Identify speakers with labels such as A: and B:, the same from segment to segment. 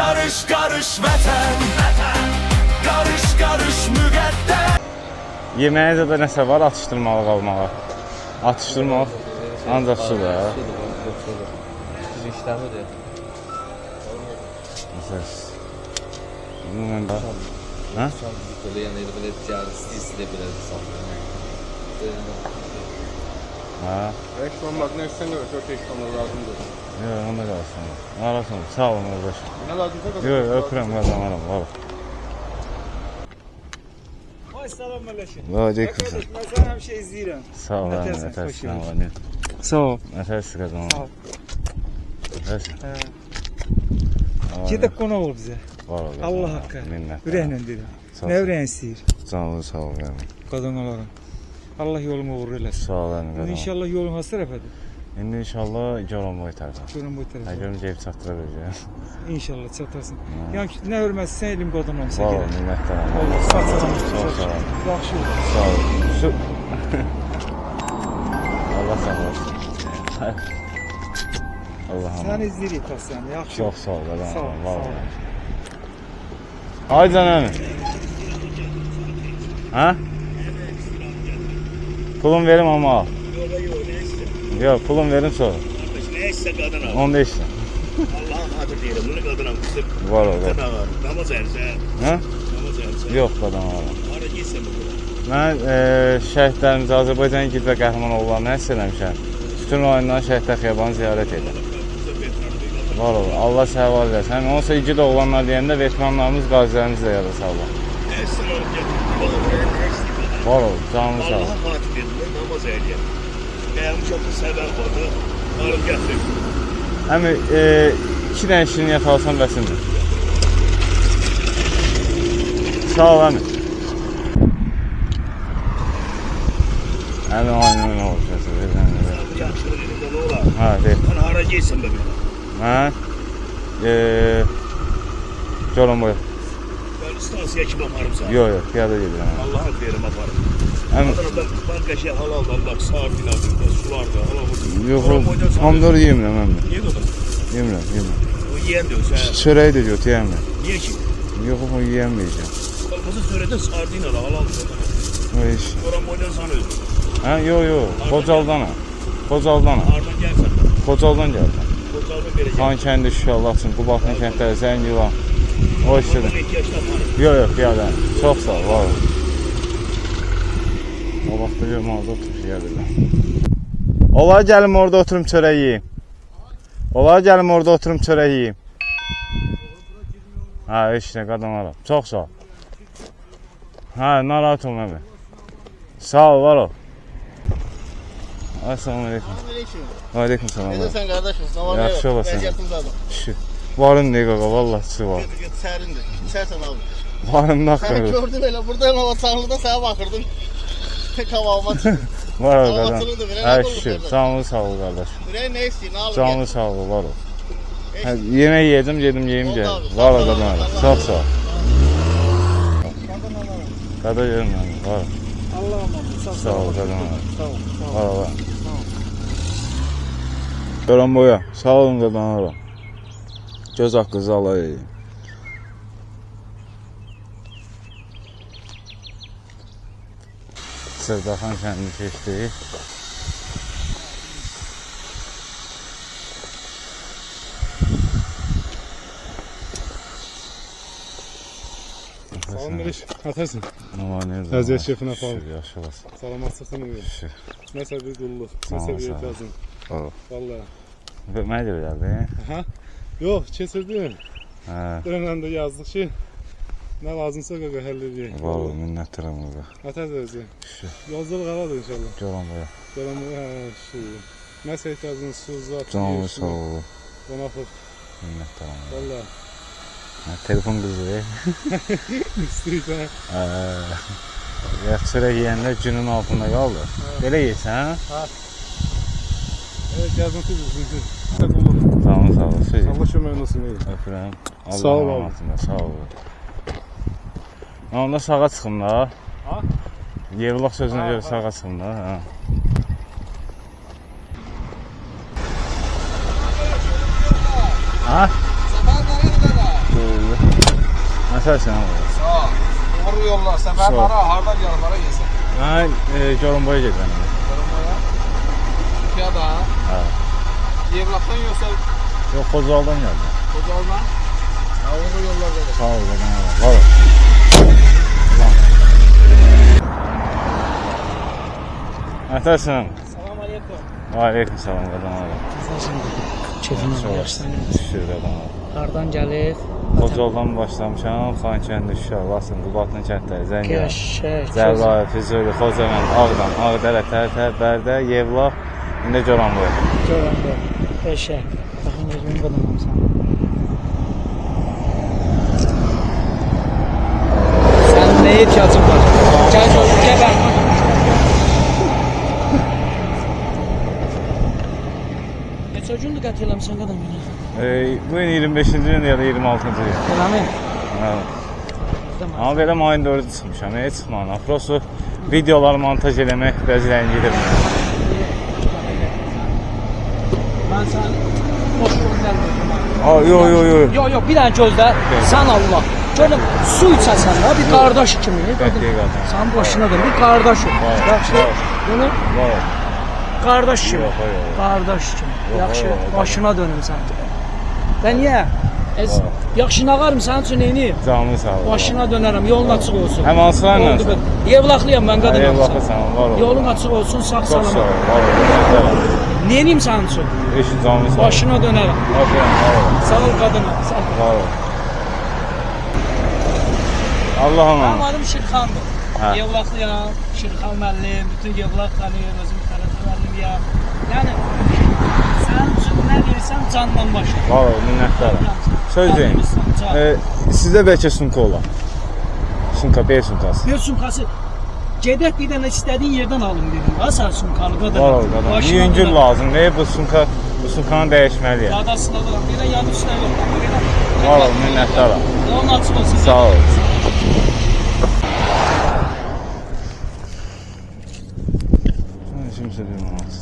A: Karış karış vətən, karış karış müqəddəs.
B: Yeməyə də nəsə var, atışdırmalı qalmağa. Atışdırmaq ancaq su da.
C: Sizin işləmidir.
B: Məsəl. Ümumən də. Hə?
C: Böyle yəni belə cəri istəyirsə belə saxlayın.
B: Hə.
D: Ekran maqnesinden göre 4 ekranlar lazımdır.
B: Yox, onda qalsın. Arasın. Sağ olun qardaş.
D: Ne lazımsa da
B: Yox, öpürəm qazanarım. Var.
E: Ay selamünaleyküm.
B: Və aleyküm selam.
E: Ben sana bir şey izleyirəm.
B: Sağ ol.
E: Nətərsən,
B: Nətərsən.
E: xoş gəldin.
B: Var.
E: Sağ ol.
B: Nətərsən
E: Sağ
B: qazanarım.
E: ol.
B: Nətərsən.
E: Gedək qonaq ol bizə.
B: Var ol.
E: Allah haqqı.
B: Minnət.
E: Ürəklə deyirəm.
B: Sağ ol.
E: Nə ürəyin istəyir?
B: Canlı sağ ol. Yəni.
E: Qazan olaram. Allah yolumu uğurlu eləsin.
B: Sağ ol. Yəni, qazanarım.
E: İnşallah yolun has tərəfədir.
B: İndi inşallah görəm bu tərəfə.
E: Görün bu
B: Hə,
E: tərəfə.
B: görüm gəlib çatdıra biləcəm.
E: İnşallah çatarsın. Yəni ki, nə hörməsi sən elim qadın olsa
B: Var ol.
E: gerək.
B: Minnətdaram.
E: Allah sağ
B: Çox
E: salamat.
B: sağ ol.
E: Yaxşı ol.
B: Sağ ol. Şu... Allah sağ olsun. Allah'ım.
E: Səni izləyirik pasiyanı. Yaxşı.
B: Çok sağ ol. Adam.
E: Sağ ol.
B: Var
E: Sağ
B: ol.
E: ol.
B: Ay canım. Ha? Pulum verim ama al. Yok pulum verim sonra.
F: Neyse kadın al.
B: 15 lira.
F: Allah'ın adı diyelim. Bunu kadın al. Kısık.
B: Var o
F: Kadın
B: kadar.
F: al. Namaz erse.
B: Ha?
F: Namaz erse.
B: Yok kadar var.
F: Ara gitse mi bu?
B: Ben şəhidlərimiz Azərbaycan igid və qəhrəman oğullarını həsr eləmişəm. Sütun rayonundan şəhidlər xiyabanı ziyarət edir. Var ol. Allah səhval versin. Həm onsa igid oğlanlar deyəndə veteranlarımız, qazilərimiz də yada sağlar.
F: Ersin olacak.
B: Var ol. Canlı sağ ol.
F: Allah'ın fatih edildi. Namaz erdiye. Gelmiş oldu sebep oldu. Alım getir.
B: Həmi 2 dənə işini yatalsan bəsindir. Sağ ol həmi. Həmi aynen öyle olacaq.
F: Bu yaşlı elinde ne olar?
B: Ha, deyil.
F: Hani hara gitsin be bir.
B: Mən görəm boya.
F: Ben istansıya kim aparım sana?
B: Yox, yox, piyada gedirəm.
F: Allah'a verim aparım.
B: Həmi
F: Adana ben bankaya halal Allah sardin adında sularda halal.
B: yox, pomidor yemirəm mən.
F: Niye dedin?
B: Yemirəm, yemirəm.
F: O yiyen diyor sen.
B: Çörəyi də götür yemirəm.
F: Niye ki?
B: Yox, o yeyəməyəcəm.
F: Kalkası söyledi sardin ala halal.
B: O iş.
F: Oran boydan sana öldü.
B: Hə, yox, yox. Qocaldana. Qocaldana.
F: Ardından gelsen.
B: Qocaldan gəldim.
F: Kocaldan vereceğim.
B: Xan kəndi Şuşalar üçün, Qubadlı kəndləri, Zəngilan. O işdir.
F: Ondan ihtiyaçlı yaparım.
B: Yox, yox, piyada. Çox sağ ol, var ol. O vaxtda görüm orada oturub gəlirlər. Olar gəlim orada oturum çörək yeyim. Olar gəlim orada oturum çörək yeyim. Hə, işlə qadanaram. Çox sağ ol. Hə, narahat olma mən. Sağ ol, var ol. Assalamu aleykum. Aleyküm selam.
D: Sen kardeşim, zaman
B: Yaxşı olasın.
D: Vəziyyətimiz adım.
B: Şükür. Varın ne qaqa, vallahi su var.
D: Get sərindir. İçərsən abi.
B: Varın
D: Səni
B: nakları.
D: gördüm elə, buradayım hava çağlıda sənə baxırdım. Pek havama çıxdı.
B: Var ol qadan.
D: Havasını da verən
B: Hə,
D: adam
B: şükür.
D: burada.
B: Canlı sağ ol qardaş.
D: Ürəyin nə istəyir, nə alır?
B: Canlı sağ ol, var ol. Hə, yemək yedim, yeyim
D: Oldu
B: gəl.
D: abi,
B: Var ol
D: sağ ol,
B: qadan.
D: Allah
B: Çox
D: razı
B: sağ ol. Qada yerim mən, var ol.
E: Allah'a emanet.
B: Sağ ol qadan.
E: Sağ ol. Sağ ol.
B: Var ol. Görəm boya. Sağ olun qadan. Göz haqqınızı alayım. Sırdaxan kəndi keçdik.
G: Salamünaleyküm. Atarsın.
B: Normalde
G: Əziyyət şefinə falan.
B: Yaxşı olasın.
G: Salamatçılığını ver.
B: Şükür.
G: Nəsə bir qulluq,
B: Sağ ol,
G: nəsə bir
B: sağ ol.
G: ehtiyacın.
B: Ol.
G: Vallahi.
B: Mənə də bilərdi.
G: Aha. Yox, keçirdim.
B: Hə.
G: Dönəndə yazdıq ki, nə lazımsa qaqa həll edəyik.
B: Var ol, minnətdaram qaqa.
G: Atar verəcək.
B: Şükür.
G: Yolculuk havadır inşallah.
B: Görəm boya.
G: Dönəm şu. Nəsə ehtiyacın, su, zat,
B: Canlı sağ ol.
G: qonaqlıq.
B: Minnətdaram.
G: Vallahi.
B: Hə, telefon qızı.
G: İstəyirsən.
B: Ya çörək yeyəndə günün altında qaldı. Belə yeysən, hə?
G: Evet, gəzinti düzgün. Qulluq.
B: Canlı sağ ol. Söz.
G: Allah köməyin olsun.
B: Öpürəm.
G: Sağ ol abi.
B: Allah'ın rahmetində, sağ ol. Mən onda sağa çıxım da.
G: Ha?
B: Yevlaq sözünə görə sağa çıxım da. Hə. Ha?
D: Sabah nereye kadar?
B: Nətərsən abi?
D: Sağ ol. Doğru yollar. Səfər
B: Sağ ol.
D: hara, hardan yanılara yesən.
B: Mən Gorumboya gedirəm.
D: Yorumaya. Piyada.
B: Hə.
D: Yevlaqdan yoxsa
B: Yox, Xocaldan gəldim.
D: Qocaldan? Doğru yollar verir.
B: Sağ ol, qadan abi. Var ol. Nətərsən?
E: Salam aleykum.
B: Aleyküm salam, qadan abi.
E: Keyfin
B: Şükür qadan abi.
E: Hardan gəlir?
B: Xocaldan başlamışam, Xankəndi, Şuşa, Laçın, Qubadlı kəndləri, Zəngəl,
E: Qəşəng.
B: Zərrayı, Füzuli, Xocavənd, Ağdam, Ağdərə, Tərtər, Bərdə, Yevlax, indi Goranboy.
E: Görəndə. Qəşəng. Baxın gözümün qadınamsan. Sən nəyə ehtiyacın var? Gəl gəl. Neçə gündür qət eləmişsən qadın günü?
B: Bu gün 25-ci gün ya da 26-cı gün.
E: Eləmi?
B: Hə. Amma belə mayın 4-ü çıxmışam, heç çıxmadım. Prosto videoları montaj eləmək bəziləyini gedirmir.
E: Mən sən boş göndərmirəm.
B: Yox.
E: Yox, bir dənə gözlə. Sən Allah. Görüm, su içəsən də bir qardaş kimi. Sən boşuna da bir qardaş ol. Yaxşı. Bunu
B: Var.
E: qardaş kimi.
B: Yox.
E: Qardaş kimi. Yaxşı.
B: yox.
E: Başına dönüm sən. Sən niyə? Yaxşı nağarım sənin üçün neyini?
B: Canlı sağ ol.
E: Başına dönərəm, yolun açıq olsun.
B: Həm hansılarla?
E: Oldu bir. Yevlaxlıyam mən qadınam.
B: Yevlaxlısan, var ol.
E: Yolun açıq olsun, sağ
B: Çox sağ
E: salamat.
B: ol, var ol.
E: Neyiniyim sənin üçün?
B: Eşin canlı sağ ol.
E: Başına dönərəm.
B: Aferin, var ol.
E: Sağ ol qadınım. Sağ ol.
B: Var ol. Allah'ım.
E: Mənim adım Şirxandır.
B: Hə.
E: Yevlaxlıyam, Şirxan müəllim, bütün Yevlax tanıyır, özüm Xələt müəllimiyəm. Yəni, sənin üçün nə deyirsən candan başla.
B: Var ol, minnətdarım. Söz deyin. Sizdə bəlkə sumka olar. Sumka, bel sumkası.
E: Bir sumkası, gedək bir dənə istədiyin yerdən alın dedim. Ha, sən sumkalı qadın.
B: Var ol, qadın. Yüngül lazım. Bu sumkanı dəyişməliyəm.
E: Qadasına da, bir də yanı üstə yox.
B: Var ol, minnətdarım.
E: Yolun açıq olsun.
B: Sağ ol. Kimsə bilməz.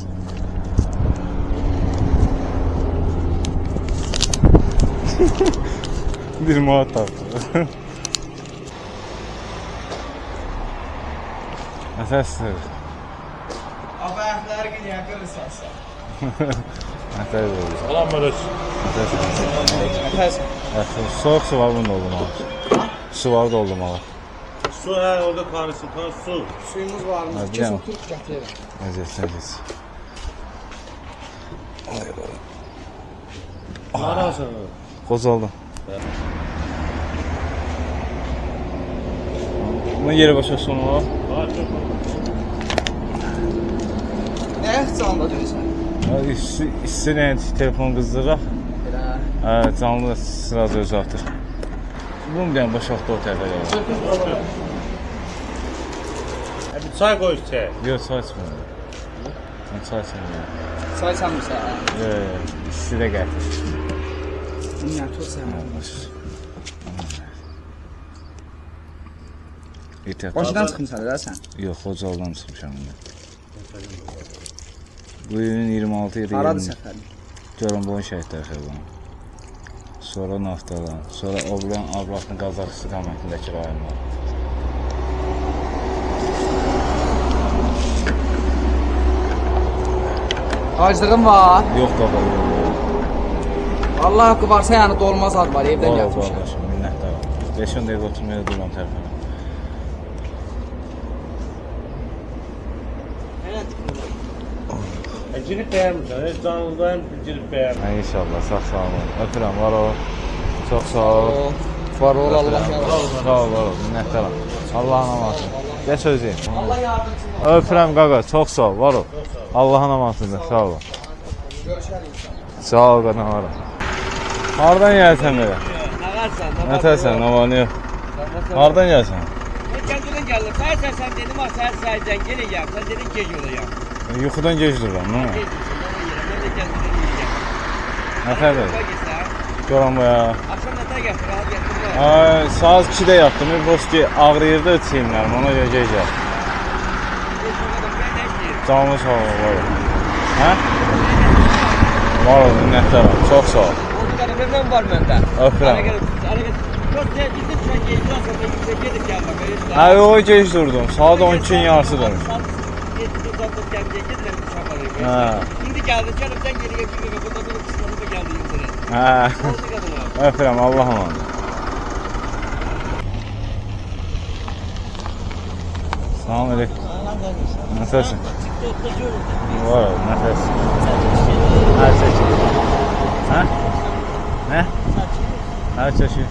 B: Bir manat tapdı. Nətəsir?
D: Abəhlər gidiyor görürsən.
B: Nətər olur?
F: Salam Barış.
B: Nətəsir? Soğuk su var bunda oldum abi. Su var da oldum abi.
F: Su orada tanışsın, su.
D: Suyumuz varmış.
B: Hə,
D: Kesin
B: biləm.
D: Türk gətirir.
B: Necəsiniz?
F: Harasın?
B: Qocaldım. Bunun yeri başa sonu var.
D: Nə canlı deyirsən?
B: İstilə telefon qızdıraq. Canlı sırada özü atır. Bunun bir dənə boşaltdı o tərəfə gəlir.
F: Bir çay koy içeri.
B: Yox, çay içmirəm. Mən çay içmirəm.
D: Çay sanmışsan.
B: İstilə gətir.
D: Dünya çok sevmem. Başından çıxmısan da sən?
B: Yox, Xocaldan çıxmışam indi. Bu ilin 26 idi.
D: Haradır səfərin?
B: Goranboy şəhidlər xeyran. Sonra Naftadan, sonra Oblan Ablaqın Qazax istiqamətindəki rayonlar.
D: Aclığın var.
B: Yox qaba, yox.
D: Allah haqqı varsa yəni dolmaz ad var, evdən
B: Var,
D: gətirmişəm.
B: qardaşım, minnətdaram. 5-10 dəqiqə oturmaya duram tərəfə.
F: Girip beğenmişsin. Hiç canlıdan girip beğenmişsin.
B: Hə, inşallah, sağ olun. Öpürəm, var ol. Çox sağ ol.
D: Var ol, Allah
B: Öpürəm.
D: yardım.
B: Sağ ol, var ol, minnətdaram. Allah'ın amasın. Gəl sözləyim.
D: Allah yardımcın olsun.
B: Öpürəm qaqa, çox sağ ol, var ol. Allah'ın amasındır, sağ ol.
D: Görüşərik.
B: Sağ ol, qadın, var ol. Hardan gəlsən belə?
E: Nağarsan,
B: Nətəsən, nə var, nə yox? Hardan gəlsən?
E: Ben kendinden geldim. Sen dedim ha sen sahilden geleceğim. Sen dedin gece olacağım.
B: Yuxudan gec dururam, nə?
E: Ben de kendimden yiyeceğim.
B: Nətədir?
E: Bak gitsen.
B: Goranboya.
E: Akşam nata getir al getir.
B: Ay, saat 2-də yatdım, boşki ağrıyırdı çiyinlərim, ona görə gec yatdım. Canlı sağ ol, var ol. Hə? Var ol, minnətdaram, çox sağ ol.
E: Oldu kadar memnun var benden.
B: Öpürəm. Ha, o gec durdum. Saat 12-nin yarısıdır. Ha.
E: İndi geldin canım sen geri getirdin. Burada bir kısmını da geldi yukarı.
B: Ha.
E: Oldu kadına.
B: Öpürəm, Allah'ım emanet. Salam aleyküm. Nasılsın? Var ol, nasılsın? Her çeşit. Ha? Ne? Her çeşit.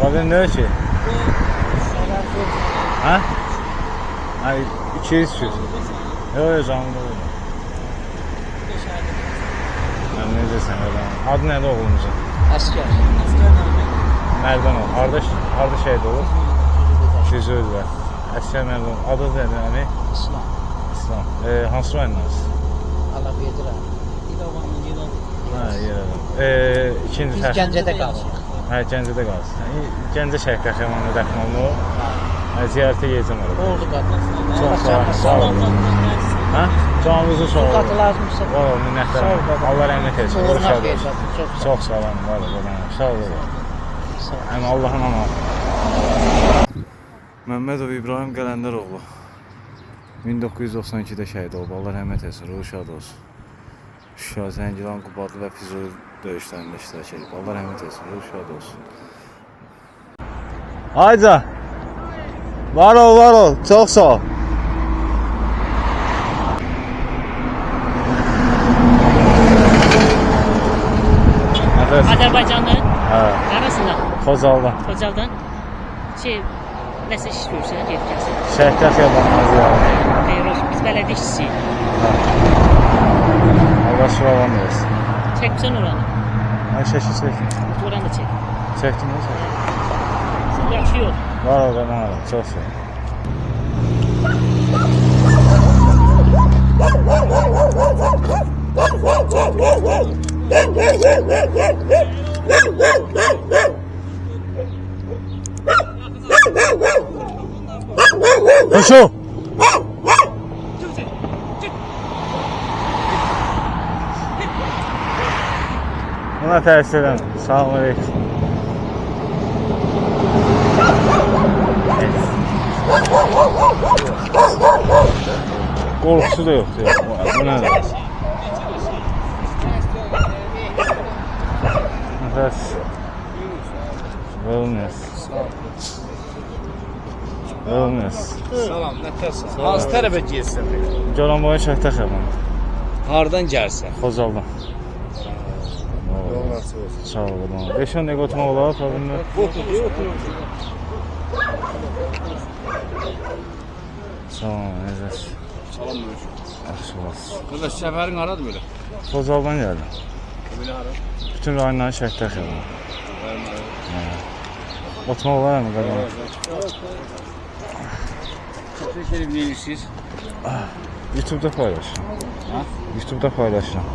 B: Abi ne ki? Ha? Ay, 200 süt. Yok, canım da olur. Ben ne desem öyle. Adı nədir oğlumuzun?
E: Asker.
B: Mərdan ol. Harda şeydə olur? Füzuldə. Əskər Mərdan ol. Adı nədir hani?
E: İslam.
B: İslam. Hansı rayondansın?
E: Allah vedir. İlavanın yılan.
B: Ha, yerədə. İkinci
E: Biz
B: təşkil.
E: Gəncədə qalırıq.
B: Hə, Gəncədə qalsın. Gəncə Şəhid Qəhrəmanı dəfn olunur. Ziyarətə gedəcəm orada.
E: Oldu qadın.
B: Çox sağ olun. Ha? Canınızı sağ olun.
E: Qatılarımızsa.
B: Var ol, minnətlərim. Allah rəhmət etsin.
E: Uğurlar
B: Xoş
E: versin.
B: olsun. Çox sağ olun. Var ol, sağ olun. Yəni Allahın amanı. Məmmədov İbrahim Qələndəroğlu 1992-də şəhid olub. Allah rəhmət etsin. Ruhu şad olsun. Şuşa, Zəngilan, Qubadlı və Füzuli döyüşlərində iştirak edib. Allah rəhmət etsin. Ruhu şad olsun. Ayca. Var ol, var ol. Çox sağ ol.
H: Azərbaycanın
B: Hə,
H: arasında
B: Xocaldan.
H: Xocaldan nəsə iş görürsən, gedəcəksən.
B: Şəhidlər xiyabanına ziyarət.
H: Xeyir olsun, biz bələdiyyə işçisiyik.
B: Allah şuravan versin.
H: Çəkmirsən oranı,
B: Mən şəkil çəkdim.
H: oranı da çək.
B: Çəkdim mi çəkdim?
H: Yaxşı yol.
B: Var ol, qaman ol. Çox sağ ol. Koşu! Buna təsir edin. Salam aleyküm. Qorxusu da yoxdur ya. Bu nədir? Nəfəs. Olmaz. Olmaz.
C: Salam, nətəsən? Hansı tərəfə getsən?
B: Goranboyun Şəhidlər Xiyabanı.
C: Hardan gəlsən?
B: Xocaldan. Sağ ol. 5-10 dəqiqə oturmaq olar, problem yox. Sağ ol, necəsiz?
C: Salam aleyküm.
B: Yaxşı olasın.
C: Qardaş, səfərin haradır belə?
B: Xocaldan gəldim.
C: Belə hara?
B: Bütün rayonların Şəhidlər Xiyabanı. Oturmaq olar mı qadın?
C: Təşəkkür edirsiniz.
B: YouTube'da paylaşıram.
C: Ha?
B: YouTube'da paylaşıram.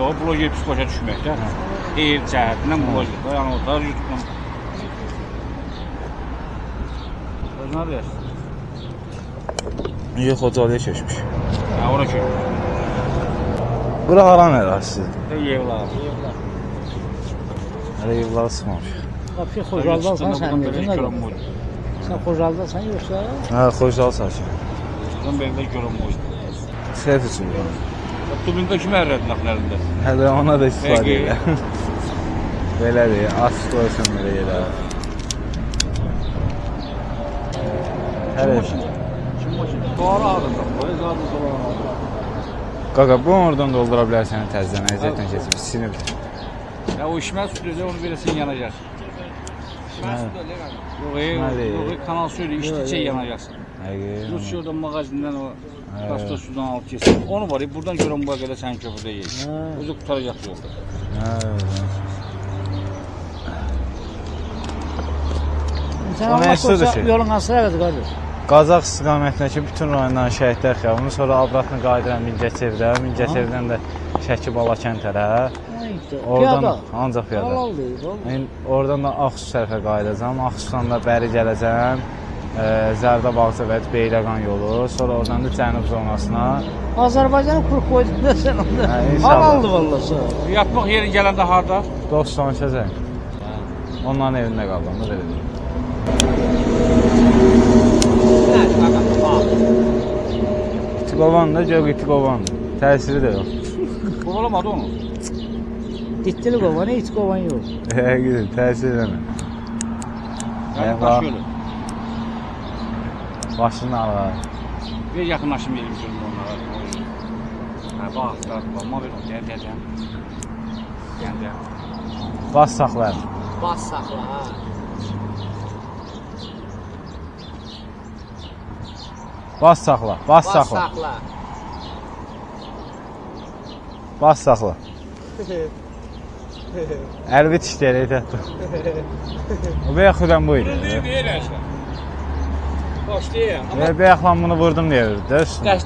F: O bloger pis başa düşməkdə. Ev cəhətindən bloger. Yəni o da YouTube-dan. Nə deyirsən?
B: Yox, Xocalıya keçmiş.
F: Ha, ora ki.
B: Bura haran ərazisidir?
F: Yevlar.
B: Hələ evları sıxmamış.
E: Qapı Xocaldansan sən necə? Sən Xocaldansan yoxsa?
B: Hə, Xocalı sakin.
F: Buradan belə görəm qoy.
B: Seyf üçün.
F: Tubində kim ərrədin axlarında?
B: Hələ ona da istifadə edə. Belədir, az qoysan belə yerə. Hələ.
F: Doğru adında. Böyle zaten sonra.
B: Qaqa, bu oradan doldura bilərsən təzdən, əziyyətdən keçib, sinir.
F: Ya o işmez sürece onu verirsin yanacak. Yok, kanal söyle içtikçe yanacaksın. Rusya magazinden o pasta sudan alıp kesin. Onu var ya buradan görün bu kadar sen köprüde yiyin. Özü kurtaracak yolda.
E: Sən olmazsa yolun hansı tərəfədir qardaş?
B: Qazax istiqamətindəki bütün rayonların Şəhidlər Xiyabanı, sonra Abratını qayıdıram Mingəçevirə, Mingəçevirdən də Şəki Balakən tərəf. Oradan ancaq piyada. Oradan da Ağsu tərəfə qayıdacam, Ağsudan da bəri gələcəm. Zərdə Bağcabət, Beyləqan yolu, sonra oradan da cənub zonasına.
E: Azərbaycanı qurub qoydun da sən onda.
B: İnşallah.
E: Halaldır vallası.
F: Yatmaq yeri gələndə harda?
B: Dost Sonşəcək. Onların evində qaldım da belə deyim. İtiqovandır, gök İtiqovandır. Təsiri də yox.
F: Qovalamadı onu.
E: Ditdili qovan, heç qovan yox.
B: Gidim, təsir eləmir.
F: Yəni daş yolu.
B: Başını alar.
F: Bir yaxınlaşım yerim görüm onlara. Hə, bax, olma bir o, gəl. Gəl.
B: Bas saxlar.
E: Bas saxla, ha.
B: Bas saxla, bas saxla. Bas saxla. Əlbət işləri etətdi. O bəyəxudan bu idi.
F: Boş deyil.
B: Bəyəxlan bunu vurdum deyə vurdu.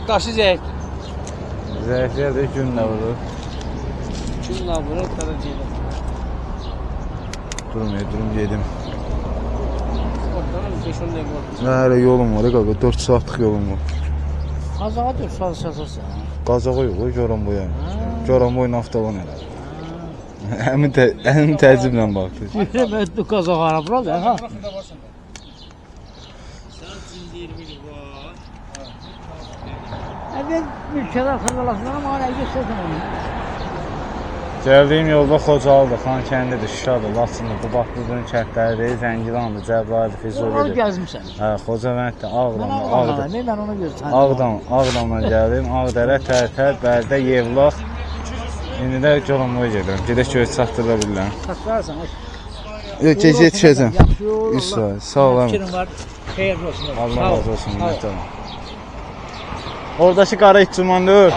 F: Daşı zəif.
B: Zəiflər də günlə vurur.
E: Günlə vurur, tələ deyiləm.
B: Durum yedim.
E: Ortadan 5-10 dəqiqə var.
B: Nə hələ yolum var, qaqa, 4 saatlıq yolum var.
E: Qazağa 4 saat çatırsan.
B: Qazağa yox, Goranboya. Goranboyun avtoban elə. Həmin təzimlə baxdı.
E: Yürümətli qazağa arablar da, ha? Əvvəl mülkədə xırdalaşmaram, hala göstərdim onu.
B: Gəldiyim yolda Xocalıdır, Xankəndidir, Şuşadır, Laçındır, Qubadlıdırın kəndləridir, Zəngilandır, Cəbrayıldır,
E: Onu
B: Füzulidir.
E: gəzmişsən.
B: Hə, Xocavənddir, Ağdamdır,
E: Mən onu gözləyirəm.
B: Ağdamdan gəldim, Ağdərə, Tərtər, Bərdə, Yevlax. İndi də Goranboya gedirəm, gedək göz çatdıra bilirəm.
E: Çatlarsan,
B: Yox, gec yetişəcəm.
E: Yaxşı ol,
B: İsrail, sağ ol.
E: fikrin var, xeyirli olsun.
B: Allah razı olsun, minnətdaram. Oradakı qara iççumandı öl.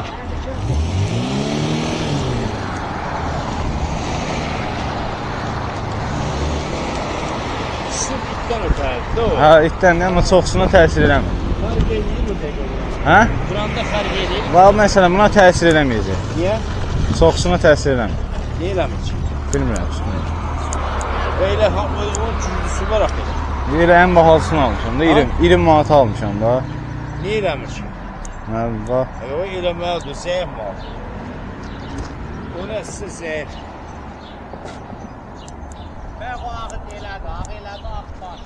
B: Hə, itdən amma çoxsuna təsir eləmir. Hə?
E: Buranda fərq edir.
B: Valla məsələn buna təsir eləməyəcək.
E: Niyə?
B: Çoxsuna təsir eləmir.
E: Niyə eləmir ki?
B: Bilmirəm.
E: Belə onun cüzdüsü var axı.
B: Elə ən bahalısını almışam da, 20 manata almışam da.
E: Niyə eləmir ki?
B: Mən bax.
E: O eləməlidir, zəif mal. O nəsə zəif. Mən o ağı elədi, ağı baş.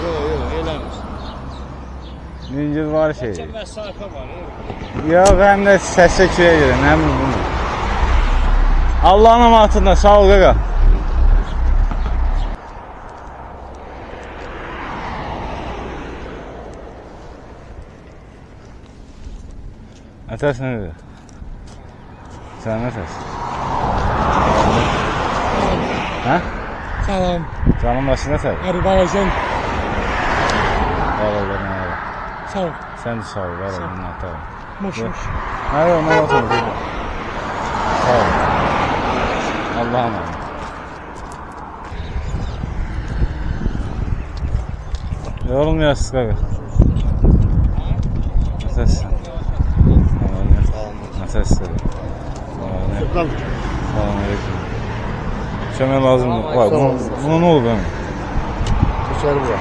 E: Yox, eləmir.
B: Yüngül var şey.
E: Məsafə var,
B: Yox, həm də səsə küyə görə, nə bilim bunu. Allahın amatında, sağ ol qaqa. Ətəs nədir? Sən nətəs? Hə?
E: Salam.
B: Canım başı nətər?
E: Azərbaycan.
B: Var ol, nə var?
E: Sağ ol.
B: Sən də sağ ol, var ol, minnətdaram.
E: Moşmuş.
B: Nə yox, nə olsun? Sağ ol. Allah'a emanet. Yorulmuyorsunuz qaqa. Nasılsın? Nasılsın? Selamünaleyküm. Kömək lazımdır. Vay, buna ne oldu benim?
D: Keçər bura.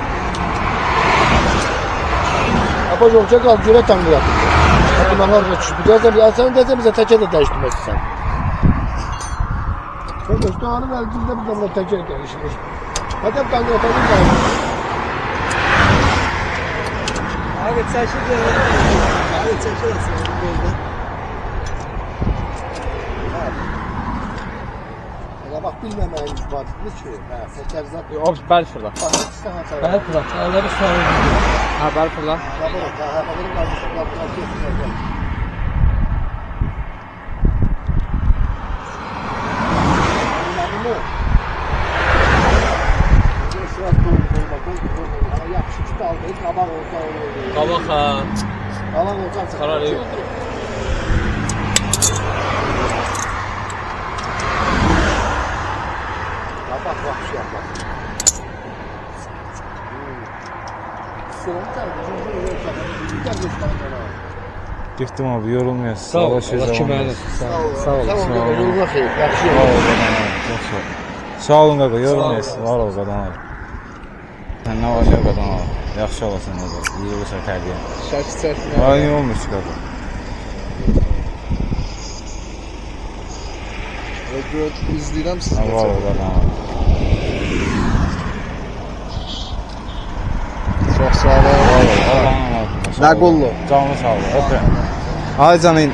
D: Apa yolca qal, görə tanrı yapır. Adımlar da çıxıb. Sən deyəcəm bizə təkə də dəyişdirməsin. Sən dostlarını verdiğinde bir de təkə dəyişir. Hadi tanrı yapalım da.
E: Abi çəkir də.
D: Abi çəkirsən burada. Ya bak bilməməyin isbatını ki, səkər zat.
C: O bəl fırla.
E: Bəli, fırlat. Ələ bir sual verin.
C: Ha, bəl fırla. Qabaq ha. Qarar yox.
B: Gittim abi, yorulmuyorsun. Sağ ol.
C: Allah köməyiniz. Sağ ol.
D: Sağ ol. Yaxşı.
B: Sağ ol. Çok sağ ol. Sağ olun qaqa, yorulmayasın. Var ol qadan al. Sən nə var, nə qadan al. Yaxşı olasın qaqa. İyi olursa tərbiyə.
G: Şəki çəkmə.
B: Ay, nə olmuş qaqa?
G: İzləyirəm sizi.
B: Var ol qadan al.
G: Çox sağ ol.
B: Var ol, qadan al.
G: Nə qollu?
B: Canlı sağ ol. Öpürəm. Ay canın,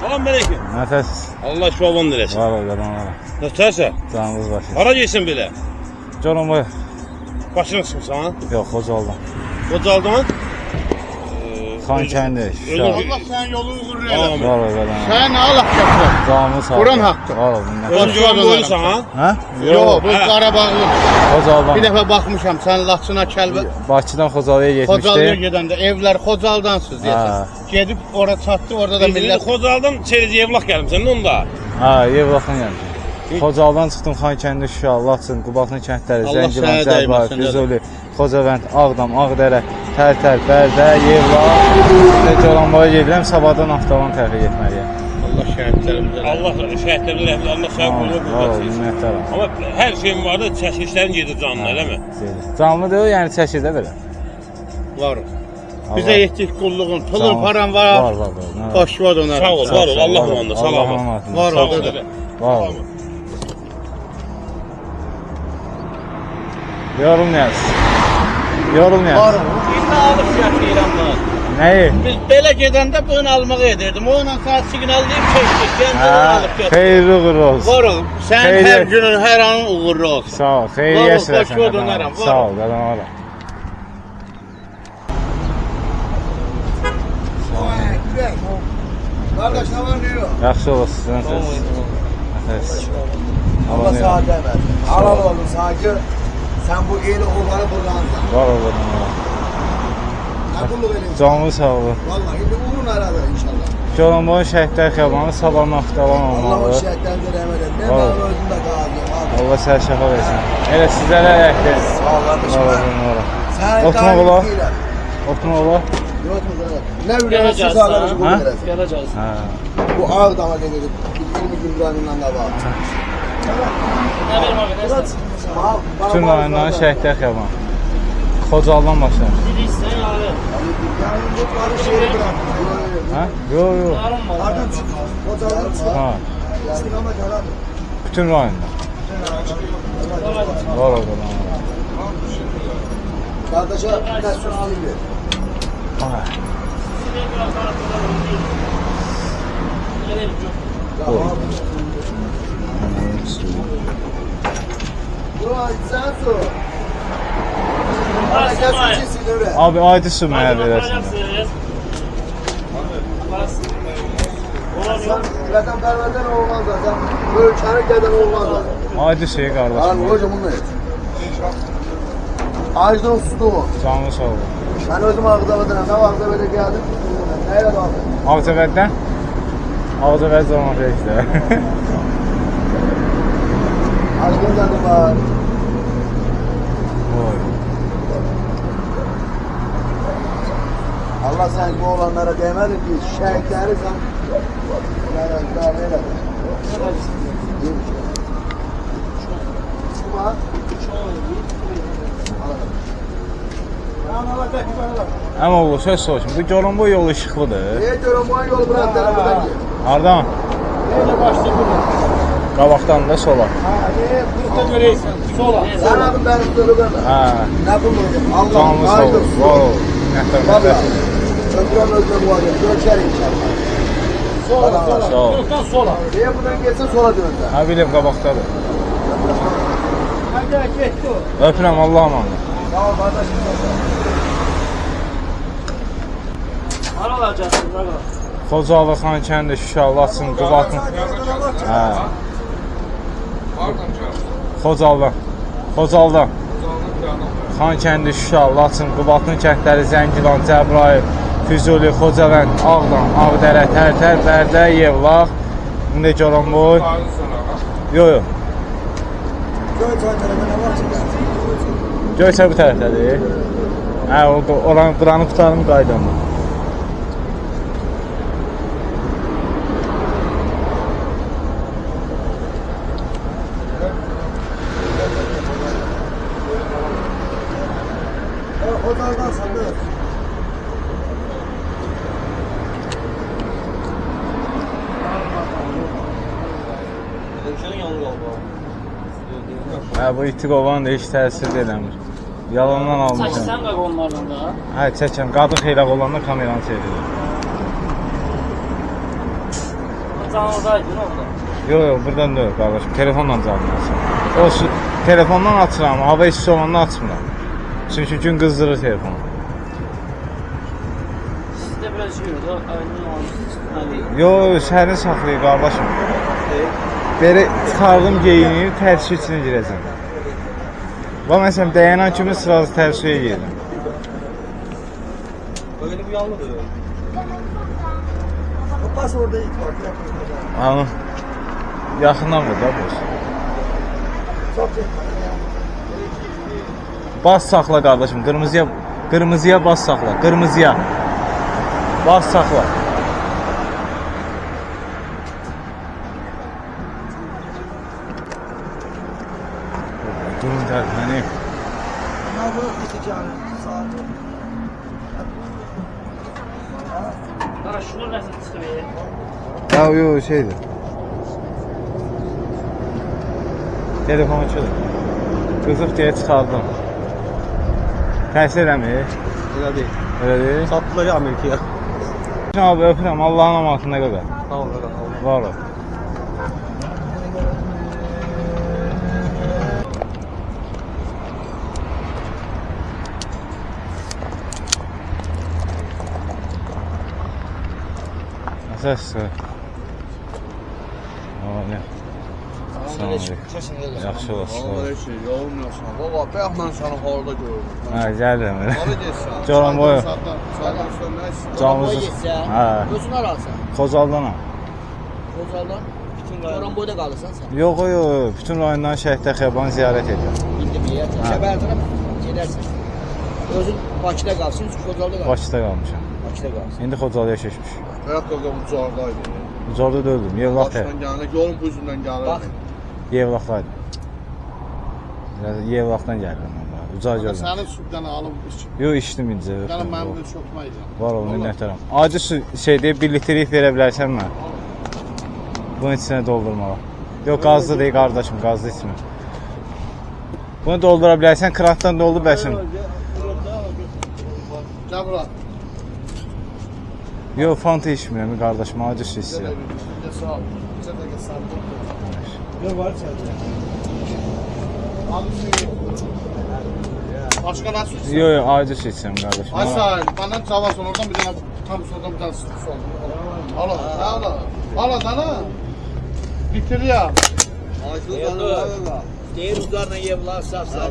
I: Salam aleyküm.
B: nəfəs.
I: Allah şovan diləsin.
B: Var ol qadan al.
I: Nətərsə?
B: Canınız başı.
I: Hara gəlsin belə?
B: Canım bu.
I: Başını sıxsan?
B: Yox, Xocaldan.
I: Qocaldan?
B: Xan kəndi.
I: Allah
G: Sən yolu uğurlu
B: Var ol qadan al.
G: Sən nə Allah gətir?
B: Canlı sağ ol.
G: Buran haqqı.
B: Var ol, minnət.
I: Özün güvən qoyursan ha?
B: Hə?
G: Yox, bu Qarabağlı.
B: Xocaldan.
G: Bir dəfə baxmışam, sən Laçına Kəlbə
B: Bakıdan Xocalıya
G: Xocalıya
B: getmişdi.
G: gedəndə evlər Xocaldansız deyəsən. Gedib ora çatdı, orada da millət
I: Xocaldan çeriz evlaq gəlmişsən onda.
B: Hə, Yevlaxın gəldi. Xocalıdan çıxdım Xan kəndi, Şuşa, Laçın, Qubadlı kəndləri,
G: Allah
B: Zəngilan,
G: sənə
B: Cəbrayıl,
G: dəyməsin,
B: Füzuli, Xocavənd, Ağdam, Ağdərə, Tərtər, Bərdə, Yevlax. Coranboya gedirəm, sabahdan Naftalan tərəfə getməliyəm.
G: Allah şəhidlərimizə.
I: Allah şəhidlərin rəhmət, Allah sağ qulluq
B: Var ol,
I: qurbansın.
B: minnətdaram.
I: Amma hər şeyin var da çəkilişlərin gedir canlı, eləmi?
B: Canlı deyil, yəni çəkir də belə.
G: Var. Bizə yetdik qulluğun, pulun, paran var.
B: Var.
G: Boş ver onları.
I: Sağ ol, var ol, Allah amanında, salamat.
G: Var ol.
B: Var ol. Yorulmayasın. Yorulmayasın.
G: İndi alıb şəkilirəm bunu.
B: Nəyi?
G: Biz belə gedəndə bunu almağa edirdim. Onunla saat siqnallayıb keçdik. Gəncədən alıb gətirdim.
B: Xeyirli uğurlu olsun.
G: Var ol. Sən
B: Xeyri-
G: hər günün, hər anın uğurlu olsun.
B: Sağ ol. Xeyirli
G: Var ol,
B: yaşasın.
G: baş ver dönərəm, var
B: Sağ
G: ol.
B: ol, qadan ala.
D: Kardeş ne var ne yok?
B: Yaxşı olasın, nəfəs. Nəfəs.
D: Allah sağ demez. Halal olun sadece. Sen bu eli obanı kullanırsan.
B: Var ol, qadan ala.
D: Ne kulluk elin?
B: Canlı sağ olun.
D: Vallahi indi uğrun arada inşallah.
B: Coranboyun şəhidlər xiyabanı sabah Naftalan
D: Allah o
B: olmalı.
D: şehitten de rahmet et. Ne
B: Var ol.
D: ben özüm de kaldım abi.
B: Allah sənə şəfa versin. Elə sizlərə əyəkdir.
D: Sağ ol kardeşim.
B: Var olun, var ol.
D: Sen
B: Oturma
D: daha
B: baba.
D: iyiyle.
B: Oturma ola.
D: Yok mu sana? Ne üreyesi sağlamış bu
B: Ha?
D: üreyesi.
E: Gələcəyiz.
B: Hə.
D: Bu Ağdam'a gelir. 20 gün güvenliğinden de var.
E: Nə verim abi?
B: Bütün rayonların şəhidlər xiyabanı. Xocalıdan başlamış.
E: Biri istəyən yarı.
D: Yani bu karı şehri bırak.
B: Hə? Yox, yox.
E: Yarım var.
D: Ardın çık. Kocalarım çık.
B: Ha.
D: İstikamet herhalde.
B: Bütün rayonda. Var o zaman.
D: Kardeşe ne sözlüğüm ver.
B: Ha.
D: Ulan sen sor. Bana gelsin çizsin öyle.
B: Abi aydı sürməyə verəsən.
D: Sen zaten perverden olmaz zaten. Böyle çarık eden olmaz zaten.
B: Aydı şey
D: Abi
B: qardaşım.
D: hocam bunu et. Ağacdan sustu mu?
B: Canlı sağ olun.
D: Ben özüm Ağdam'dan ne Ağdam'da geldim. Neyle kaldım?
B: Ağcabəddən? Ağcabəd zaman reisdə.
D: Ağdam'da da var.
B: Oy.
D: Allah sen bu olanlara değmedin ki şehitleri sen daha neyle? Ama
B: Əmə oğlu, söz soruşum. Bu Coranboy yolu işıqlıdır.
D: niye diyorum bu yolu bırak buradan ki?
B: Hardan?
D: Neyle başlıyor burada?
B: Qabaqdan da sola.
D: Niye? Burada göreysen. Sola. Sen abim benim sözümden.
B: Hə.
D: Ne bulmuyor? Allah
B: Canlı sağ olun. Var ol.
D: Valla.
B: Nəfər.
D: Köprüden özüm var ya. Görüşer inşallah. Sola.
B: Sağ ol.
E: Yoldan sola.
D: Niye buradan geçse sola dönün.
B: Hə, bilib qabaqdadır.
E: Haydi getdi o.
B: Öpürəm, Allah amanı.
D: Sağ ol kardeşim.
E: Hara alacaksın? Hara?
B: Xocalı, Xan kəndi, Şuşa, Laçın, Qubadlı. Hə. Xocalıdan. Xocalıdan. Xan kəndi, Şuşa, Laçın, Qubadlı kəndləri, Zəngilan, Cəbrayıl, Füzuli, Xocavənd, Ağdam, Ağdərə, Tərtər, Bərdə, Yevlax. İndi Coranboy. Yox. Göyçay bu tərəfdədir. Hə, oranı qutarım qaydamı. Hə, bu iti qovan da heç təsir eləmir. Yalandan almışam.
H: Çəksən qaq onlardan da.
B: Hə, çəkəm. Qadın xeyraq olanda kameranı çevirir.
H: Canlıdaydın orada.
B: Yox, buradan deyil qardaşım. Telefonla canlırsın. O telefondan açıram, hava işçi olanda açmıram. Çünki gün qızdırır telefonu.
H: Sizdə biraz şey oldu. Ayının almışsınız.
B: Yox, sərin saxlayır qardaşım. Belə çıxardım geyinir, tərsih içine girəcəm. Bax, məsələn, dəyənən kimi sırası tərsiyə girdim.
G: Böyle bir yanlıdır. O pas orada ilk var.
B: Anı. Yaxından vur da boş. Bas saxla qardaşım, qırmızıya bas saxla, qırmızıya. Bas saxla. Durun tərpənib.
H: Qara şunu nəsə çıxır.
B: Yox, şeydir. Telefonu çılır. Qızıq deyə çıxardım. Təsir eləmir.
G: Öyle değil.
B: Elə deyil.
G: Sattılar ya Amerika'ya.
B: Abi öpürəm, Allahın amanatında qədər.
G: Sağ ol.
B: Var ol. Əsas. Ne? Yaxşı olasın.
G: şey, yorulmuyorsun. Baba, bırak ben seni orada gördüm.
B: Hə, gəlirəm elə.
G: Abi desən.
B: Coran boyu.
G: Sağdan sönmez.
B: Canımızı. Hə.
E: Gözünü ararsan.
B: Kozaldanam.
E: Kozaldan. Coran boyda qalırsan sən.
B: Yox, bütün rayondan Şəhiddə Xiyabanı ziyarət edirəm.
E: Bildim yer. Şəbərdən gedərsən. Özün Bakıda qalsın, Xocalda qalsın.
B: Bakıda qalmışam.
E: Bakıda qalsın.
B: İndi Xocalıya keçmiş.
G: Ayakkabı ucardaydı.
B: Ucarda döldüm, Yevlaxda.
G: Başdan geldi, yolun bu yüzünden geldi.
E: Bak.
B: Yevlaxdaydım. Yevlaxdan gəldim. Ucar gördüm.
G: Senin sütden alıp içip.
B: Yox, içdim incə.
G: Yani ben de çokmayacağım.
B: Var ol, minnətdaram. Acı su şeydə 1 litrelik verə bilərsən mənə? Bunun içine doldurmağa. Yox, qazlı deyil qardaşım, qazlı içmir. Bunu doldura bilərsən, kratdan doldur bəşim.
G: Gel bırak.
B: Yox, Fanta içmirəm qardaşım, acı su istəyirəm.
G: Sağ ol. Bize de gel sağ ol. Ne var sende? Al suyu. Başka nasıl su?
B: Yox, acı su içirəm qardaşım.
G: Ay sağ ol. Benden cavaz oradan bir tane tam sonradan bir tane su sol. Al al. Al al dana. Bitir ya.
E: Deyir uzarla yevlar saf-saf.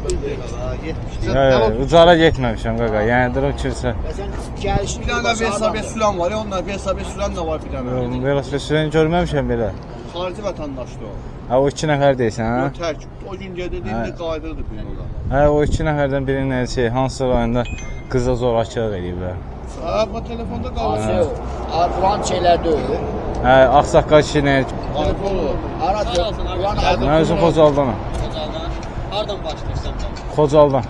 B: Ucara getməmişəm qaqa, yəni durum kirsə.
E: Sən gəlişin
G: Bir tane Versace süren var ya, onlar Versace süren de var bir tane.
B: Velosipedçilərini görməmişəm belə.
G: Xarici vətəndaşdır o.
B: Ha, o 2 nəfər deyirsən, hə?
G: O tək. O gün gedildiğinde qaydırdı bir yola.
B: Hə, o 2 nəfərdən birinin şey, hansı rayonda qıza zorakılıq eləyiblər.
G: Ha, bu telefonda qalır.
E: Quran şeylər deyil.
B: Hə, ağsaqqal kişini.
G: Telefonu.
E: Ara Quran
B: Mən özüm Xocaldanam.
C: Hardan başlayırsan ben?
B: Xocaldan.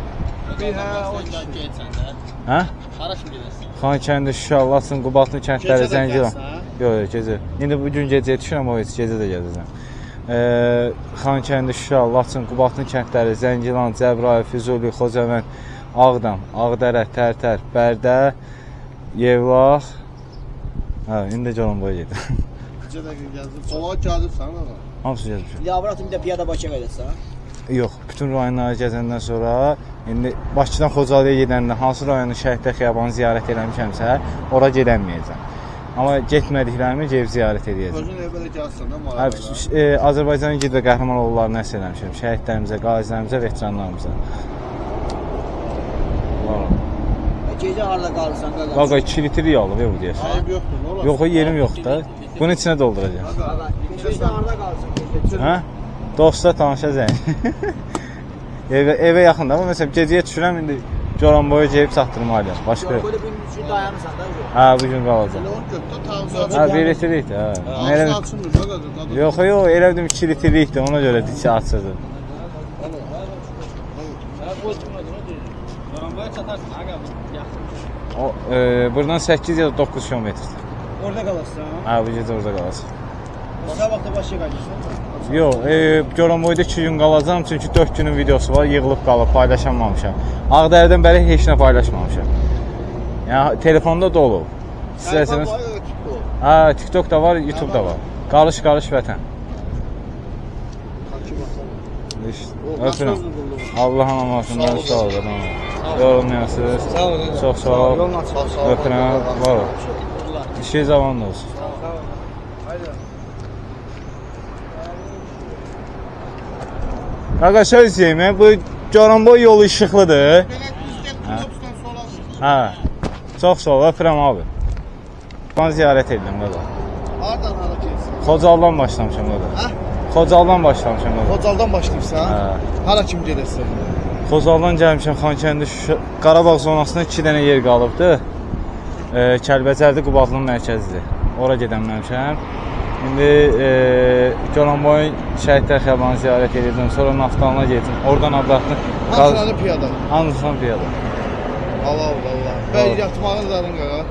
G: Bir hə, o
C: Geçsən də.
B: Hə?
C: Hara kimi gedəsən?
B: Xankəndi, Şuşa, Laçın, Qubadlı kəndləri
G: Gecə də
B: Zəngilan.
G: gəlsən, hə?
B: Yox, gecə. İndi bu gün gecəyə düşürəm, o heç gecə də gələcəm. Xankəndi, Şuşa, Laçın, Qubadlı kəndləri Zəngilan, Cəbrayıl, Füzuli, Xocavənd, Ağdam, Ağdərə, Tərtər, Bərdə, Yevlax. Hə, indi canım boya gedir.
G: Gecə də gəzdim. Sola gəlirsən ona.
B: Hamısı gəlmişəm.
E: Lavratı bir də piyada Bakıya gedəsən.
B: Yox, bütün rayonları gəzəndən sonra indi Bakıdan Xocalıya gedəndə hansı rayonun Şəhiddə Xiyabanı ziyarət eləmişəmsə, ora gedəməyəcəm. Amma getmədiklərimi gedib ziyarət edəcəm.
G: Özün evə də gəlsən də mara.
B: Azərbaycanın igid və qəhrəman oğullarını əsir eləmişəm. Şəhidlərimizə, qazilərimizə, veteranlarımıza.
E: Gecə harda qalırsan qaqa?
B: Qaqa 2 litr yağlı bu deyəsən.
G: Ayıb yoxdur, nə olar?
B: Yox, o yerim yoxdur da. Bunun içinə dolduracağam.
E: Gecə harda qalırsan?
B: Hə? Dosta tanışacağıq. Evə yaxındır amma məsələn gecəyə düşürəm indi Goranboya gəlib çatdırmalıyam. Başqa.
E: Böyle bir gün dayanırsan da.
B: Hə, bu gün qalacaq.
G: Telefon götür, tamam.
B: Hə, 1 litrlikdir, hə.
G: Ağzını açılmır, nə qədər?
B: Yox, elə bildim 2 litrlikdir, ona görə dişi açırdı.
F: Yoranboya çatarsın, ağa yaxın.
B: O buradan 8 ya da 9 kilometrdir.
F: Orada qalarsan.
B: Hə, bu gecə orada qalacaq.
G: Sabah da başa qayıdırsan.
B: Yox, Goranboyda 2 gün qalacağam çünki 4 günün videosu var, yığılıb qalıb, paylaşamamışam. Ağdərdən bəri heç nə paylaşmamışam. Yəni telefonda dolu. İstərsəniz. Ha, TikTok da var, YouTube da var. Qarış vətən. Öpürəm. Allah'ın amasından sağ olun. Yorulmayasınız.
C: Sağ olun.
B: Çox sağ ol. Öpürəm. Var ol. İşi zamanlı olsun. Qaqa söz deyim, bu Goranboy yolu işıqlıdır. Ha. Çox sağ ol, öpürəm abi. Ben ziyarət edirəm qaqa.
G: Hardan hara gəlsən?
B: Xocaldan başlamışam qaqa.
G: Hə?
B: Xocaldan başlamışam qaqa.
G: Xocaldan başlayırsan?
B: Hə.
G: Hara kim gedəsən?
B: Xocaldan gəlmişəm Xankəndi Qarabağ zonasında 2 dənə yer qalıbdı. Kəlbəcərdə Qubadlının mərkəzidir. Ora gedəməmişəm. İndi Goranboy şəhidlər xiyabanını ziyarət edirdim. Sonra Naftalına getdim. Oradan ablatdım.
G: Hansıranı piyada?
B: Hansıran piyada.
G: Allah. Bəy yatmağın zarın qaqa.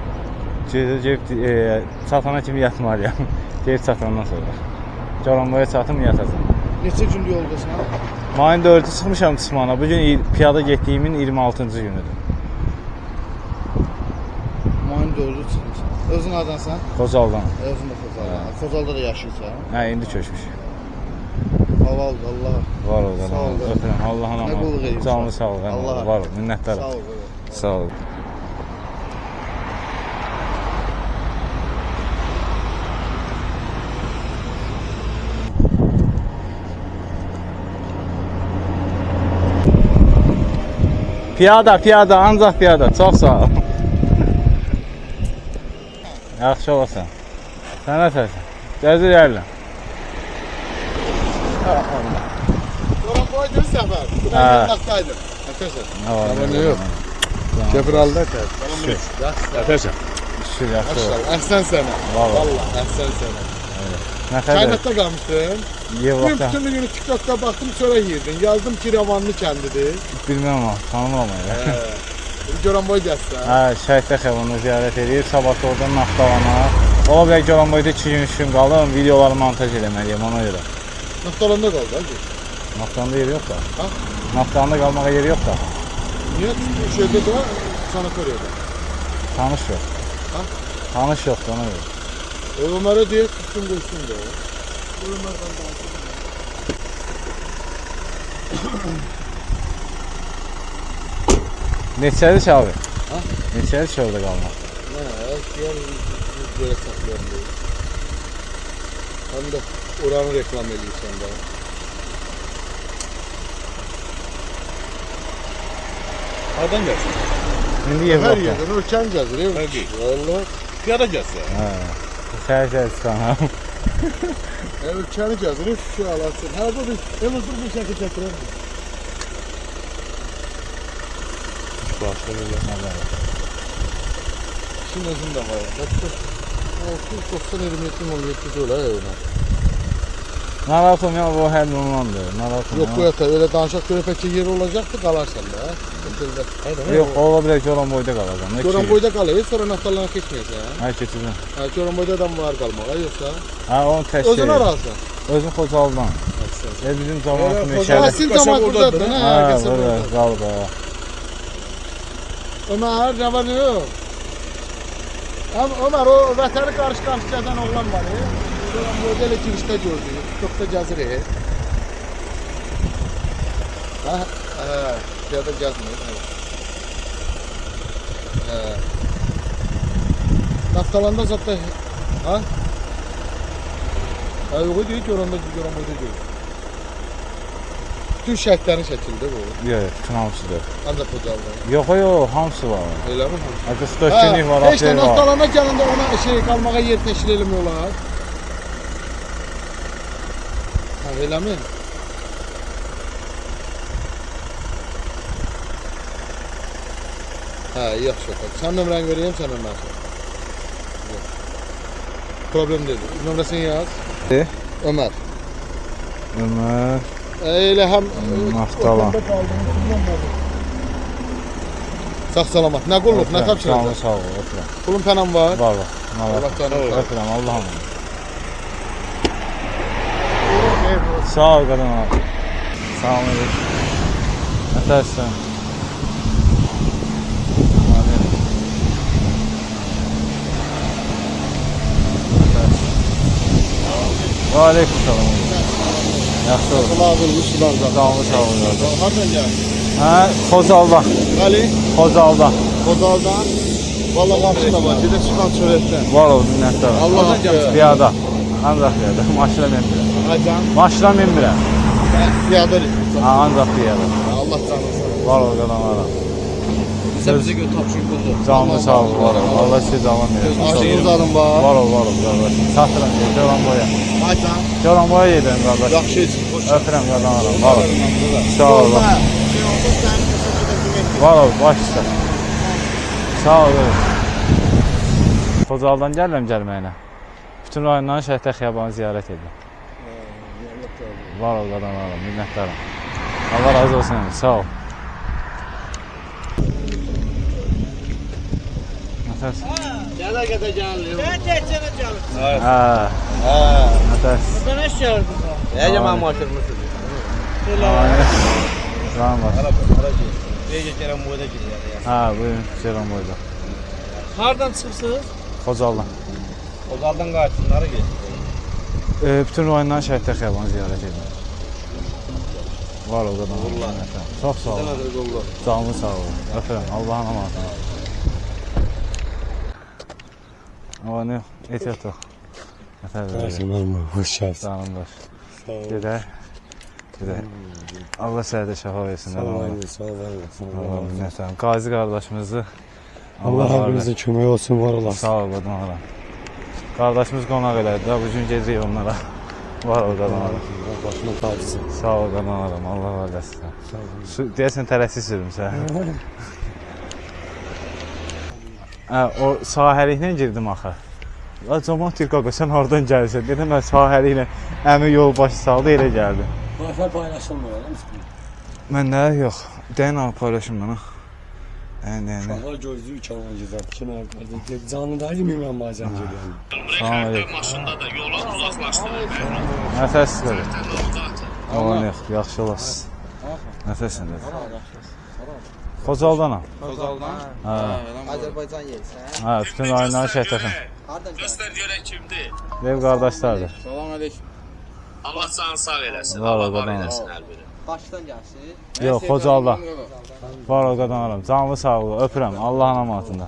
B: Gedib çatana kimi yatmalıyam. Gedib çatandan sonra. Goranboya çatım yatacam.
G: Neçə gündür yoldasan?
B: Mayın 4-ü çıxmışam Tismana. Bugün piyada getdiyimin 26-cı günüdür.
G: Mayın 4-ü çıxmışsan. Özün adansan?
B: Xocaldan.
G: Özün də Xocaldan. Xocalda da yaşayırsan?
B: Hə, indi köçmüşük.
G: Allah.
B: Var ol,
G: Sağ ol.
B: öpürəm. Allah'ın
G: Nə qulluq
B: amanı.
G: edirsən?
B: Canlı sağ ol.
G: Allah.
B: Var ol, minnətdaram.
G: Sağ ol.
B: Sağ ol. Piyada, ancaq piyada. Çox sağ ol. Yaxşı olasan. Sən nəsəsən? Gəzir yerlə.
G: Goranboy gün səfər.
B: Hə.
G: Naqtaydım. Arkadaşlar.
B: Nə
G: yok. Köpralda tər.
B: Ətəsən. Şükür, yaxşı ol.
G: Maşallah. Əhsən sənə.
B: Vallahi.
G: Əhsən sənə.
B: Nə xəbər?
G: Kaynatda qalmışdın. Bugün
B: Yevlaqda.
G: bütün günü TikTok'ta baktım sonra yedin. Yazdım ki Ravanlı kendidir.
B: Bilməm ama, tanımam ya.
G: Goranboy gəlsən.
B: Hə, şəhidlər xiyabanını ziyarət edib, sabah da oradan Naftalana. Ola bilər Goranboyda 2 gün, 3 gün qalım, videoları montaj eləməliyəm ona görə.
G: Naftalanda qaldı hacı.
B: Naftalanda yeri yox da.
G: Ha?
B: Naftalanda qalmağa yeri yox da.
G: Niye? Şeyde de sanatoriyada.
B: Tanış yox.
G: Ha?
B: Tanış yoxdur ona görə.
G: Onlara diye tutsun koysun da.
B: Neçədir ki abi?
G: Ha?
B: Neçədir ki orada qalmaq?
G: Ne? Diğer böyle saklıyorum diye. Hem de oranı reklam ediyorsun da. Nereden gelsin?
B: İndi
G: Her
B: Yevlaqda.
G: yerden ölçen geziyor. Vallahi. Piyada gelsin.
B: Hə. Səhər çıxan.
G: Ölçeni geziyor. Şu alasın. Her bu bir en uzun bir şekilde çekilir. Şimdi özüm de var. Hatta 690 27 dolar evine.
B: Narahat olmayan bu hər ondandır. Narahat
G: Yok bu
B: olmayan.
G: yatağı öyle danışak körpekçi yer olacaktı kalarsan da.
B: Yox, ola bilər Goranboyda qalacam.
G: Goranboyda kalıyor sonra naftallarına geçmeyeceksin.
B: Hə, keçəcəm.
G: Ha, Goranboyda adam var kalmağa yoksa.
B: Hə, onu təşkil
G: Özün arazın.
B: Özüm Xocaldan. Bizim cəmaatın
G: Ha,
B: meşəli.
G: sil zaman buradadır.
B: Hə,
G: Ha,
B: burada qalıb.
G: Ömer ne var ne yok? Ömer o vətəni qarşı gəzən oğlan var. Goranboyda elə girişdə gördük. Çok da gəzir. Ha, ya da gəzmir. Naftalanda zaten ha? Yok değil ki oranda Goranboyda görür. Bütün şəhidlərin şəkildə bu.
B: Yox, bütün hamısıdır.
G: Ancaq Xocalda.
B: Yox, hamısı var.
G: Elə mi?
B: Hətta stökkinlik var,
G: işte
B: atler var.
G: naftalana gələndə ona şey qalmağa yer təşkil eləmiyorlar. Ha, elə mi? Ha, yaxşı. Sən nömrəni vereyim, sən nömrəni. Problem deyil. Nömrəsini yaz.
B: Ne?
G: Ömer.
B: Ömer,
G: Elə həm
B: Naftalan.
G: Sağ salamat. Nə qulluq, nə
B: Canlı
G: tapşıracaq?
B: sağ ol, öpürəm.
G: Pulun pənam var.
B: Var.
G: Allah canını sağ ol.
B: Öpürəm, Allah'ım. Sağ ol qadın abi. Salam aleyküm. Nətərsən? Və aleyküm salam. Yaxşı olsun.
G: Lazımdır sudan da.
B: Canlı sağ olun.
G: Hardan gəldin?
B: Hə, Xozalda.
G: Ali,
B: Xozalda.
G: Kozaldan. Valla qarşı da var. Gedək çıxan çörəkdən.
B: Var ol, minnətdarım.
G: Allah gəlsin.
B: Piyada. Ancaq piyada. Maşına minmirəm.
G: Aycan.
B: Maşına minmirəm.
G: Piyada.
B: Ha, ancaq piyada.
G: Allah canı sağ olsun.
B: Var ol qadınlara.
C: Bizə bizə götür tapşırıq oldu.
B: Canlı sağ ol, var ol. Allah sizi davam edir.
G: Aşırızlarım var.
B: Var ol, qardaşım. Satıram, Göran boya.
G: Aycan.
B: Göran boya yedim, qardaşım.
G: Yaxşı etsin.
B: Öpürəm qadınlara. Var ol. Sağ ol. Var ol, baş üstə. Sağ ol. Xocaldan gəlirəm gəlməyinə. Bütün rayonların Şəhidlər Xiyabanı ziyarət edirəm. Var ol qadınlara, minnətdarım. Allah razı olsun, sağ ol. Nətərs?
H: Gələ qədər gəlir. Mən təkcənə gəlir.
B: Hə. Nətərs?
H: Burada nə şəhərdir bu?
C: Necə mənim maşınımı
B: Can var.
C: Necə gələn boyda gedir yəni.
B: Hə, buyurun, Ceyran boyda.
H: Hardan çıxırsınız?
B: Xocaldan.
C: Ozaldan qayıtsınları gedir.
B: Bütün rayonların Şəhidlər Xiyabanı ziyarət edirəm. Var ol qadınlara. Çox sağ olun. Canlı sağ olun. Öpürəm, Allahın amanatına. Ama ne? Ehtiyat ol.
G: Hoş geldin.
B: Canım baş. Gedək. Gedək. Allah sənə də şəfa versin.
G: Sağ ol.
B: Allah minnətdarım. Qazi qardaşımızı
G: Allah hamımıza kömək olsun, var olasın.
B: Sağ ol qadınlara. Qardaşımız qonaq elədi də, bugün gedirik onlara. Var ol qadınlara.
G: Başına tacısın.
B: Sağ ol qadınlara. Allah var eləsin. Deyəsən tələsi sürmüsən. O sahəliklə girdim axı. Cəmaət deyir, qaqa, sən hardan gəlirsən? Dedim, mən sahəliklə əmi yol başı saldı, elə gəldim.
H: Wi-Fi paylaşılmıyor, öyle misin?
B: Məndə yox. Deyin abi paylaşım bana.
G: Uşaqlar gözlüyü çalan güzel. Kenar qardaşlar. Canlı da bilmirəm bazen geliyorum.
B: Salam aleyküm.
I: Maşında da yola uzaqlaşdırır.
B: Nəfəs dedi. Aman yox, yaxşı olasın. Nəfəsən dedi. Xocaldanam.
C: Ozaldan.
B: Hə.
C: Azərbaycan yerisən.
B: Hə, bütün rayonların şəhidlərim.
C: Hardan gəldin?
I: Göstər görək kimdir.
B: Ev qardaşlardır.
G: Salam aleyküm.
I: Allah canı sağ eləsin.
B: Var ol,
I: Allah var
B: qadın.
I: eləsin hər biri.
C: Başdan gəlsin.
B: Yox, Xocaldan. Var ol qadınlarım. Canlı sağ ol. Öpürəm. Allahın amanatında.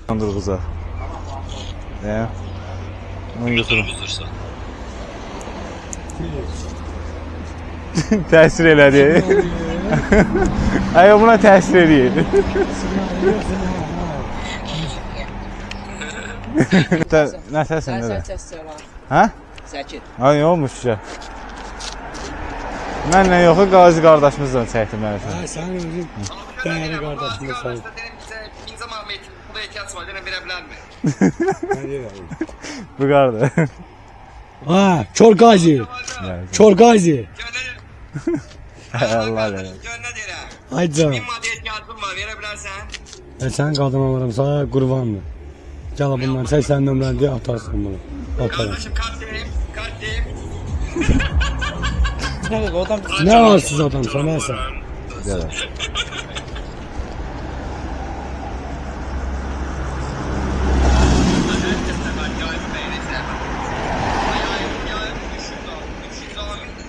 B: Durğuza. Ne? Bunu götürün. Təsir elədi. Ay buna təsir eləyir. Nətəsən nədə? Hə?
H: Səkit.
B: Ay olmuş ki. Mənlə yoxu Qazi qardaşımızla çəkdim mən.
G: Ha, sen özün değerli kardeşim sen.
C: İnza Mehmet, burada ehtiyac var, denə verə bilərmi?
B: Bu qardaş.
G: Ha, Çorgazi. Çorgazi.
B: Allah Allah.
C: Göndə deyirəm.
G: Ay canım.
C: 1000 manat ehtiyacım var, verə bilərsən?
G: Sen kadın alırım sana kurbanım. Gel bundan 80 nömrəni diye atarsın bunu. Atarım.
C: Qardaşım, kart deyim.
G: Ne arsız adam sen sen.
B: Gəl.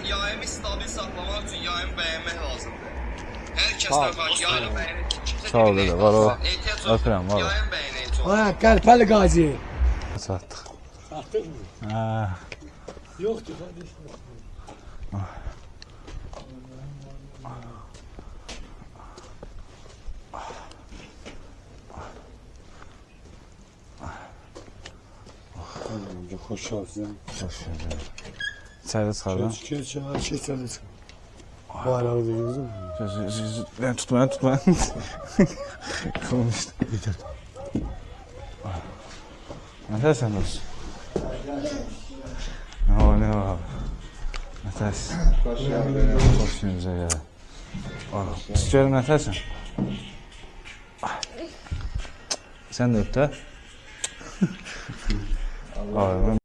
C: Yayımı stabil saxlamaq üçün yayımı bəyənmək lazımdır. Hər kəs var, yayımı bəyənir.
B: Sağ ol dedi. Var o. Öpürəm, var o.
C: Yayımı bəyənək çox.
G: Ha, Qəlpəli Qazi.
B: Satdıq.
G: Satdıq mı?
B: Hə.
G: Yoxdur qardaşım. Hoş geldin.
B: İçəri çıxardım.
G: Keçəli çıx. Bayrağı da gözüm.
B: Ben tutmayın. Konuştu. Nətəsən dostum? Ne var? Nətəs? Xoş günümüzə gələ. Siz görüm nətəsən? Sən də öp də.